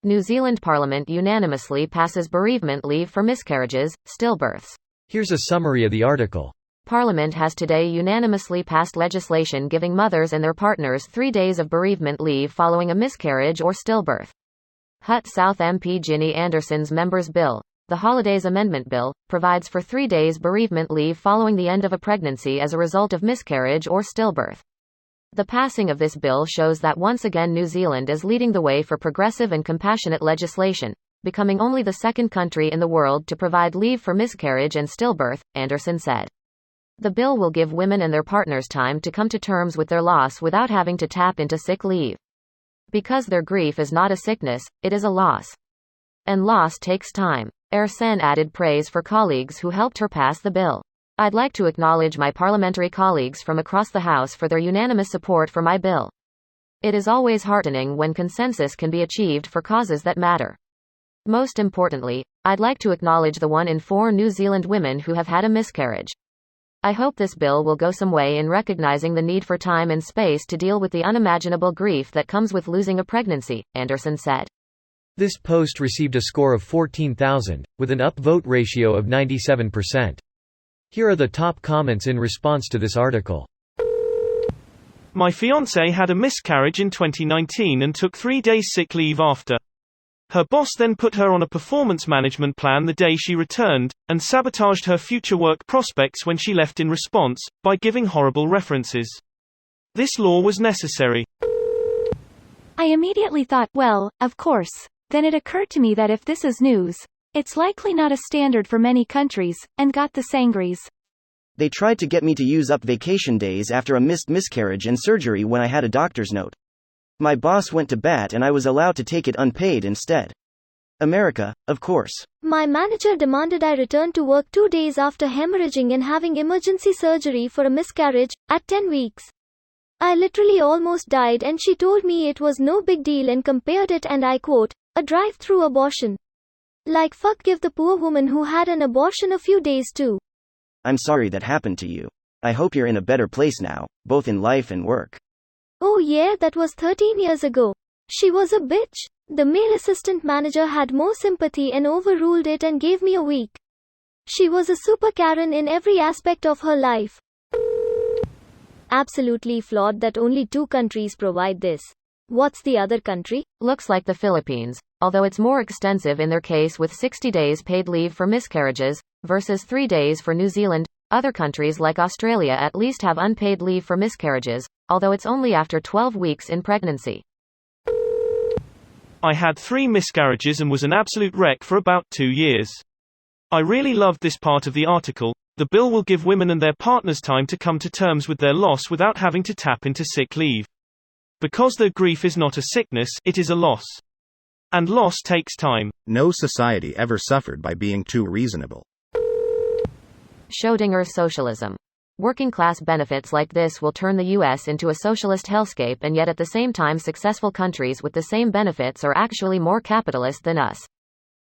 New Zealand Parliament unanimously passes bereavement leave for miscarriages, stillbirths. Here's a summary of the article. Parliament has today unanimously passed legislation giving mothers and their partners 3 days of bereavement leave following a miscarriage or stillbirth. Hutt South MP Ginny Anderson's Members' Bill, the Holidays Amendment Bill, provides for 3 days bereavement leave following the end of a pregnancy as a result of miscarriage or stillbirth. The passing of this bill shows that once again New Zealand is leading the way for progressive and compassionate legislation, becoming only the second country in the world to provide leave for miscarriage and stillbirth, Anderson said. The bill will give women and their partners time to come to terms with their loss without having to tap into sick leave. Because their grief is not a sickness, it is a loss. And loss takes time. Anderson added praise for colleagues who helped her pass the bill. I'd like to acknowledge my parliamentary colleagues from across the House for their unanimous support for my bill. It is always heartening when consensus can be achieved for causes that matter. Most importantly, I'd like to acknowledge the 1 in 4 New Zealand women who have had a miscarriage. I hope this bill will go some way in recognizing the need for time and space to deal with the unimaginable grief that comes with losing a pregnancy, Anderson said. This post received a score of 14,000, with an upvote ratio of 97%. Here are the top comments in response to this article. My fiancée had a miscarriage in 2019 and took 3 days sick leave after. Her boss then put her on a performance management plan the day she returned, and sabotaged her future work prospects when she left in response, by giving horrible references. This law was necessary. I immediately thought, well, of course. Then it occurred to me that if this is news, it's likely not a standard for many countries, and got the sangries. They tried to get me to use up vacation days after a missed miscarriage and surgery when I had a doctor's note. My boss went to bat and I was allowed to take it unpaid instead. America, of course. My manager demanded I return to work 2 days after hemorrhaging and having emergency surgery for a miscarriage, at 10 weeks. I literally almost died and she told me it was no big deal and compared it, and I quote, a drive-through abortion. Like fuck, give the poor woman who had an abortion a few days too. I'm sorry that happened to you. I hope you're in a better place now, both in life and work. Oh yeah, that was 13 years ago. She was a bitch. The male assistant manager had more sympathy and overruled it and gave me a week. She was a super Karen in every aspect of her life. Absolutely flawed that only 2 countries provide this. What's the other country? Looks like the Philippines, although it's more extensive in their case with 60 days paid leave for miscarriages, versus 3 days for New Zealand. Other countries like Australia at least have unpaid leave for miscarriages, although it's only after 12 weeks in pregnancy. I had 3 miscarriages and was an absolute wreck for about 2 years. I really loved this part of the article. The bill will give women and their partners time to come to terms with their loss without having to tap into sick leave. Because their grief is not a sickness, it is a loss. And loss takes time. No society ever suffered by being too reasonable. Schrödinger's socialism. Working class benefits like this will turn the US into a socialist hellscape, and yet at the same time successful countries with the same benefits are actually more capitalist than us.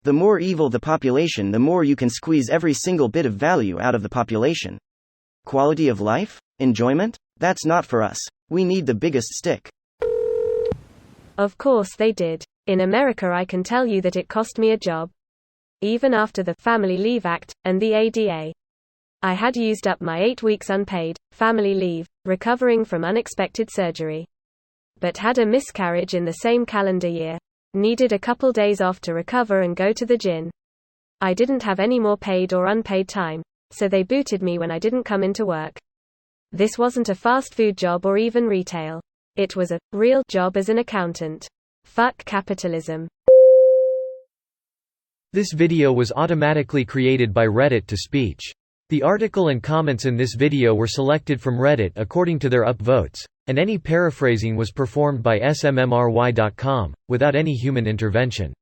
The more evil the population, the more you can squeeze every single bit of value out of the population. Quality of life? Enjoyment? That's not for us. We need the biggest stick. Of course they did. In America I can tell you that it cost me a job. Even after the Family Leave Act, and the ADA. I had used up my 8 weeks unpaid, family leave, recovering from unexpected surgery. But had a miscarriage in the same calendar year. Needed a couple days off to recover and go to the gym. I didn't have any more paid or unpaid time, so they booted me when I didn't come into work. This wasn't a fast food job or even retail. It was a real job as an accountant. Fuck capitalism. This video was automatically created by Reddit to speech. The article and comments in this video were selected from Reddit according to their upvotes, and any paraphrasing was performed by smmry.com, without any human intervention.